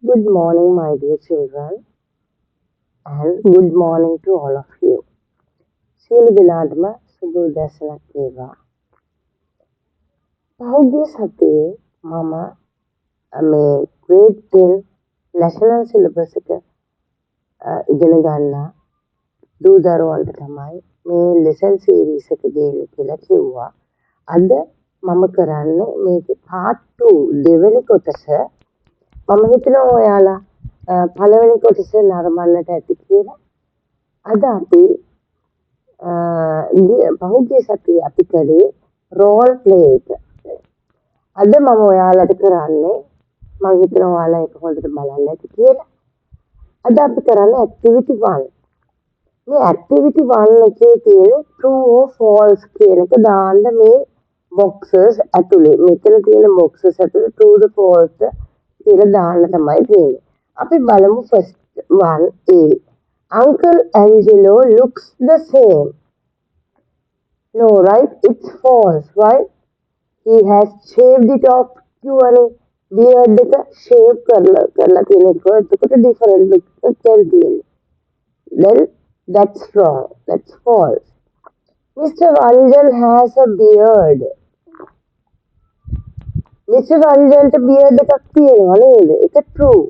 Good morning, my dear children, and good morning to all of you. සියලු දෙනාටම සුබ උදෑසනක් වේවා. පහුගිය සතියේ මම මේ grade 10 national syllabus එක ඉගෙන ගන්න දූ දරුවන්ට තමයි මේ lesson series එක දෙන්න කියලා කිව්වා. අද මම කරන්නේ මේකේ part 2 දෙවෙනි කොටස. මම හිතනවා ඔයාලා පළවෙනි කොටස නරඹන්නට ඇති කියලා. අද අපි පහුගිය සතියේ අපි කරේ රෝල් ප්ලේ එක. අද මම ඔයාලට කරන්නේ මම හිතනවා ඔයාලා ඒක හොඳට බලන්න ඇති කියලා. අද අපි කරන්නේ activity 1. මේ activity 1 එකේ තියෙන true or false කියන එක දාන්න මේ boxes ඇතුලේ. මෙතන තියෙන boxes ඇතුලේ true or false කියලා දාන්න තමයි තියෙන්නේ. අපි බලමු first one A. Uncle Angelo looks the same. No, right? It's false, right? He has shaved it off purely. Beard එක shave කරලා තියෙන එක. එතකොට different look එකක් තියෙනවා. Then that's wrong. That's false. Mr. Ranjan has a beard. Mr. Ranjanට beard එකක් තියෙනවා නේද? ඒක true.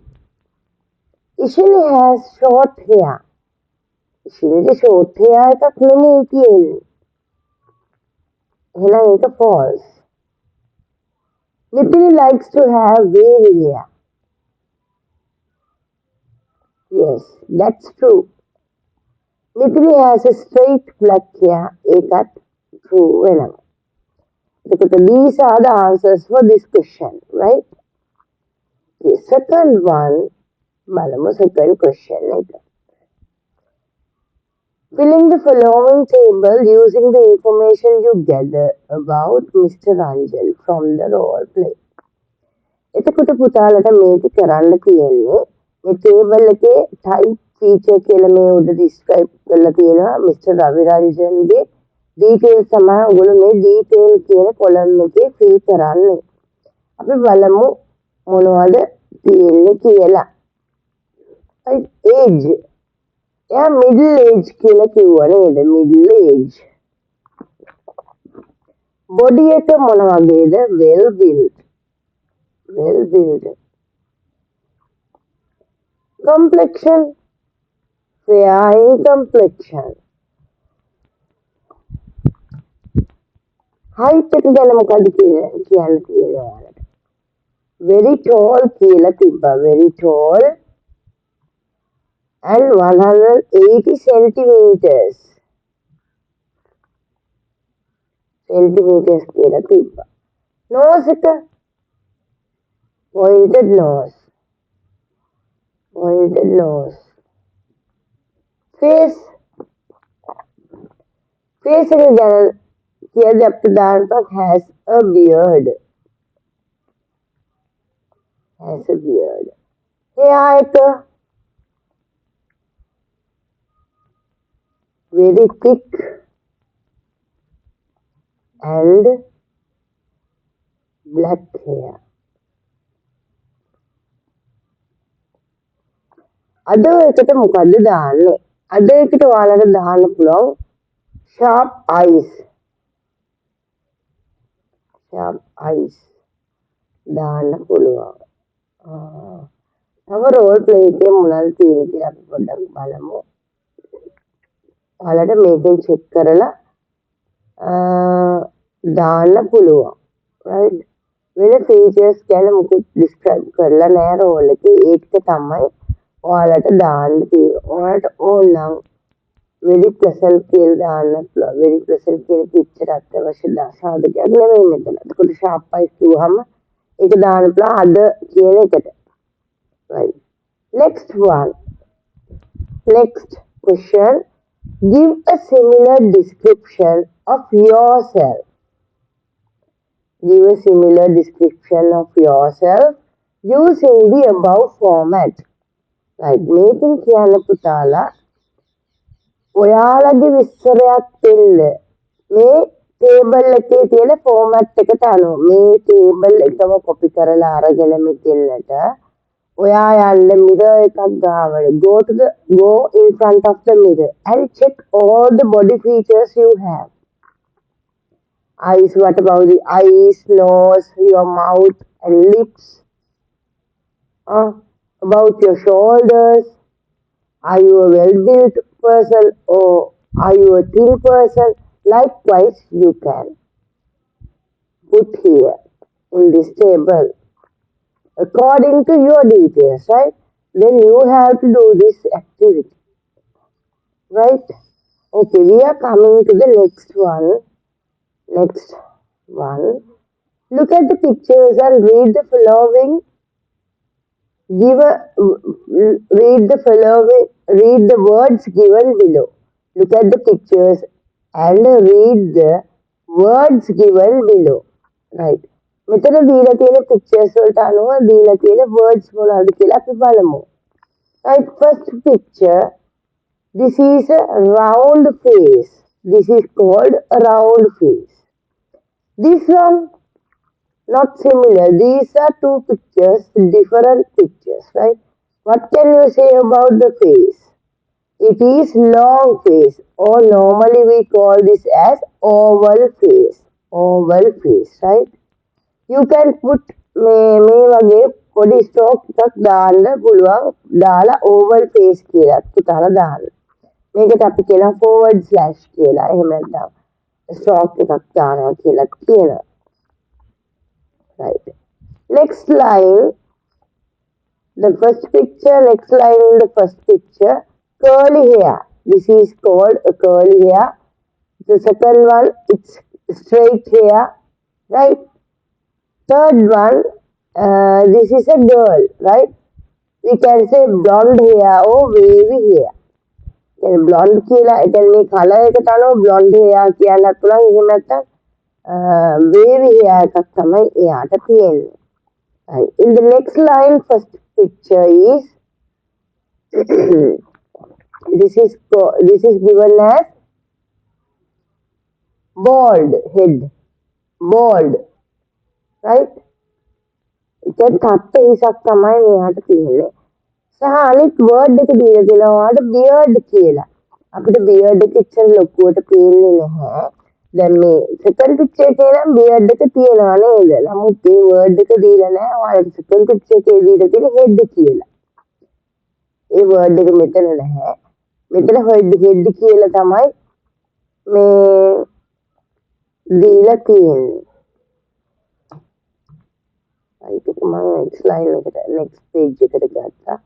Ishini has short hair. Ishiniට short hair එකක් නෙමෙයි තියෙන්නේ. එහෙනම් ඒක false. Nipini likes to have wavy hair. Yes, that's true. Nipini has a straight black hair. ඒකත් true වෙනවා. Because these are the answers for this question, right? The second one, බලමු second question එක. Filling the following table using the information you gather about Mr. Ranjan from the role play. එතකොට පුතාලට මේක කරන්න තියෙන්නේ මේ table එකේ type feature කියලා මේ උඩ describe කරලා තියෙනවා Mr. Ravi Ranjanගේ details තමයි ඔයගොල්ලෝ මේ detail කියන column එකේ fill කරන්නේ. අපි බලමු මොනවද තියෙන්නේ කියලා. Age. එයා middle age කියලා කිව්වා නේද? middle age. body එක මොන වගේද? well built. well built. complexion fair in complexion. height එක ගැන මොකද කියන්න තියෙන්නේ ඔයාලට? very tall කියලා තිබ්බා. very tall and 180 centimeters. centimeters කියලා තිබ්බා. nose එක pointed nose. pointed nose. face face එක ගැන කියද්දි අපිට දාන්න has a beard. has a beard. hair එක very thick and black hair. අද එකට මොකද්ද දාන්නේ? අද එකට ඔයාලට දාන්න පුළුවන් sharp eyes. sharp eyes දාන්න පුළුවන්. තව රෝල් ප්ලේ එකේ මොනවද තියෙන්නේ කියලා අපි පොඩ්ඩක් බලමු. ඔයාලට මේකෙන් චෙක් කරලා දාන්න පුළුවන්. right? වෙන features ගැන මුකුත් describe කරලා නැහැ රෝල් එකේ. ඒක තමයි ඔයාලට දාන්න තියෙන්නේ. ඔයාලට ඕන නම් very pleasant කියලා දාන්න පුළුවන්. very pleasant කියන picture අත්‍යවශ්‍ය සාධකයක් නෙමෙයි මෙතන. ඒකට sharp eyes කිව්වහම ඒක දාන්න පුළුවන් අද කියන එකට. right? next one. next question. Give a similar description of yourself. Give a similar description of yourself using the above format. right? මේකෙන් කියන්න පුතාලා ඔයාලගේ විස්තරයක් දෙන්න මේ table එකේ තියෙන format එකට අනුව මේ table එකම copy කරලා අරගෙන මෙතනට ඔයා යන්න mirror එකක් ගාවට. Go in front of the mirror and check all the body features you have. Eyes, what about the eyes, nose, your mouth and lips? About your shoulders. Are you a well-built person or are you a thin person? Likewise, you can put here in this table according to your details, right? Then you have to do this activity, right? Okay, we are coming to the next one. Next one. Look at the pictures and read the following. Read the words given below. Look at the pictures and read the words given below. Right. මෙතන දීලා තියෙන pictures වලට අනුව දීලා තියෙන words මොනවද කියලා අපි බලමු. Right, first picture. This is a round face. This is called a round face. This one, not similar. These are two pictures, different pictures, right? What can you say about the face? It is long face, or normally we call this as oval face. Oval face, right? You can put මේ වගේ පොඩි stroke එකක් දාන්න පුළුවන්. දාලා oval face කියලා පුතාලා දාන්න. මේකට අපි කියනවා forward slash කියලා. එහෙම නැත්නම් stroke එකක් දානවා කියලා කියනවා. Right. Next line, the first picture, next line in the first picture, curly hair. This is called a curly hair. The second one, it's straight hair, right? Third one, this is a girl, right? We can say blonde hair or wavy hair. Blonde කියලා මේ color එකට අනුව blonde hair කියන්නත් පුළුවන්. එහෙම නැත්නම් wavy hair එකක් තමයි එයාට තියෙන්නේ. Right. In the next line, first picture is this is given as bald head. Bald. Right? ඉතින් කට්ට හිසක් තමයි මෙයාට තියෙන්නේ. සහ අනිත් වර්ඩ් එක දීලා තියෙනවා beard කියලා. අපිට beard එක ඉච්චර ලොකුවට පේන්නේ නැහැ. දැන් මේ second picture එකේ නම් beard එක තියෙනවා නේද? නමුත් මේ word එක දීලා නැහැ. ඔයාලට second picture එකේ දීලා තියෙන head කියලා. ඒ word එක මෙතන නැහැ. මෙතන head කියලා තමයි මේ දීලා තියෙන්නේ. ඒක මම next line එකට next page එකට ගත්තා.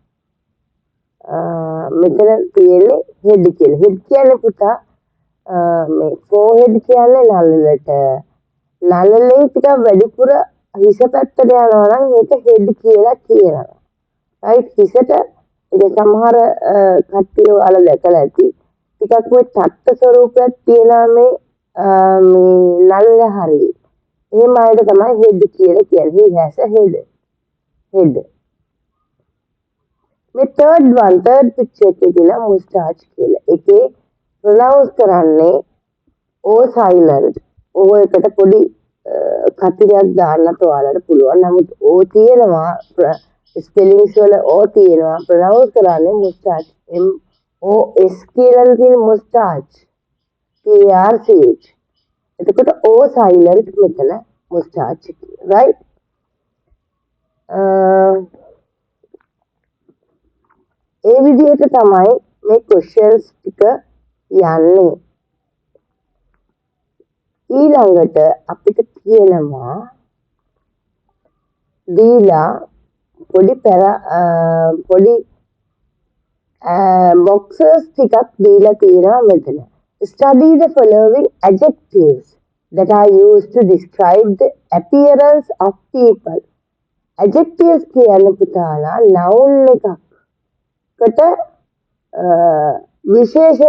මෙතන තියෙන්නේ head කියලා. head කියන්නේ පුතා මේ forehead කියන්නේ නළලට. නළලෙන් ටිකක් වැඩිපුර හිස පැත්තට යනවා නම් ඒක head කියලා කියනවා. right? හිසට ඒක සමහර කට්ටිය ඔයාලා දැකලා ඇති. ටිකක් මේ තට්ට ස්වරූපයක් තියෙනවා මේ නළල හරිය. එහෙම අයට තමයි head කියලා කියන්නේ. He has a head. Head. මේ third picture එකේ තියෙන mustache කියලා. ඒකේ pronounce කරන්නේ O silent. O එකට පොඩි කතිරයක් දාන්නත් ඔයාලට පුළුවන්. නමුත් O තියෙනවා spellings වල O තියෙනවා. pronounce කරන්නේ mustache. M O S කියලා තියෙන mustache. T R C H. එතකොට O silent මෙතන mustache right? ඒ විදිහට තමයි මේ questions ටික යන්නේ. ඊළඟට අපිට කියනවා දීලා පොඩි boxes ටිකක් දීලා තියෙනවා මෙතන. Study the following adjectives that are used to describe the appearance of people. Adjectives කියන්නේ පුතාලා noun එකකට විශේෂ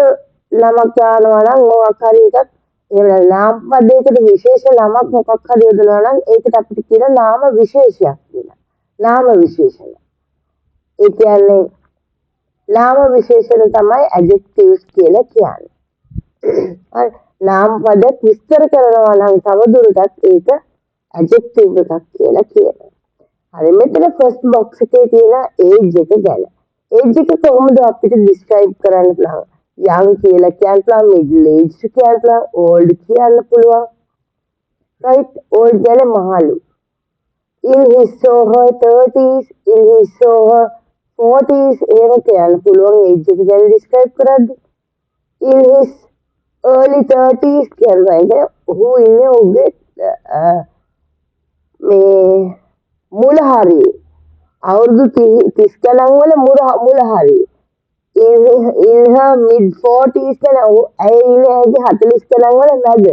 නමක් දානවා නම් මොකක් හරි එකක් එහෙම නාම පදයකට විශේෂ නමක් මොකක් හරි යොදනවා නම් ඒකට අපිට කියන නාම විශේෂයක් කියලා. නාම විශේෂණ. ඒ කියන්නේ නාම විශේෂණ තමයි adjectives කියලා කියන්නේ. නාම පදයක් විස්තර කරනවා නම් තවදුරටත් ඒක adjective එකක් කියලා කියනවා. හරි මෙතන ෆස්ට් බොක්ස් එකේ තියෙන ඒජ් එක ගැන. ඒජ් එක කොහොමද අපිට ඩිස්ක්‍රයිබ් කරන්න පුළුවන්? young කියලා කියන්න පුළුවන්, middle age කියන්න පුළුවන්, old කියන්න පුළුවන්. right? old ගැන මහලු. in his or her 30s, in his or her 40s එහෙම කියන්න පුළුවන් ඒජ් එක ගැන ඩිස්ක්‍රයිබ් කරද්දී. in his early 30s කියනවා. ඒ කියන්නේ ඔහු ඉන්නේ ඔහුගේ මේ මුල හරියේ. අවුරුදු 30 ගණන් වල මුල හරියේ. in her mid 40s කියන ඇය ඉන්නේ ඇගේ 40 ගණන් වල මැද.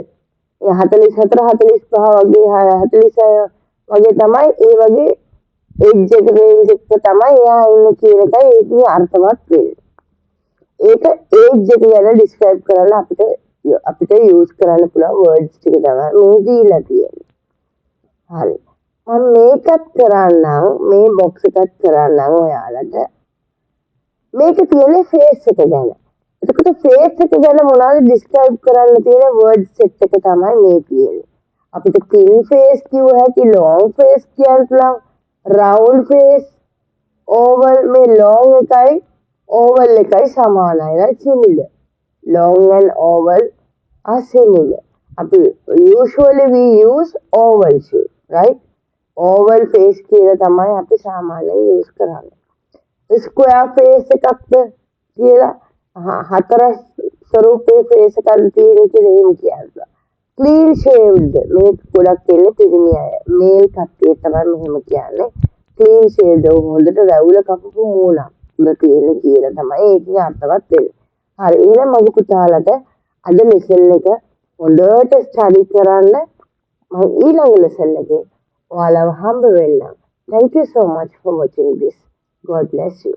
ඒ 44 45 වගේ 46 වගේ තමයි ඒ වගේ ඒජ් එක රේන්ජ් එක තමයි එයා ඉන්නේ කියන එකයි ඒකේ අර්ථවත් වෙන්නේ. ඒක ඒජ් එක ගැන ඩිස්ක්‍රයිබ් කරන්න අපිට යූස් කරන්න පුළුවන් වර්ඩ්ස් ටික තමයි මේ දීලා තියෙන්නේ. හරි. මම මේකත් කරන්නම් මේ බොක්ස් එකත් කරන්නම් ඔයාලට. මේක තියෙන්නේ ෆේස් එක ගැන. එතකොට ෆේස් එක ගැන මොනවද ඩිස්ක්‍රයිබ් කරන්න තියෙන වර්ඩ් සෙට් එක තමයි මේ තියෙන්නේ. අපිට thin face කිව්ව හැකි, long face කියන්න පුළුවන්, round face, oval මේ long එකයි oval එකයි සමානයි. right? similar. long and oval are similar. Usually we use oval shape, right? oval face කියලා තමයි අපි සාමාන්‍යයෙන් use කරන්නේ. square face එකක්ද කියලා හතර ස්වරූපයේ face එකක් තියෙන කියලා එහෙම කියනවා. clean shaved මේ ගොඩක් ඉන්නේ පිරිමි අය. male කට්ටිය තමයි මෙහෙම කියන්නේ. clean shaved හොඳට රැවුල කපපු මූණක්. උඩ තියෙන කියලා තමයි ඒකේ අර්ථවත් වෙන්නේ. හරි එහෙනම් මගේ පුතාලට අද ලෙසන් එක හොඳට ස්ටඩි කරන්න මම ඊළඟ ලෙසන් එකේ ඔයාලව හම්බ වෙන්නම්. Thank you so much for watching this. God bless you.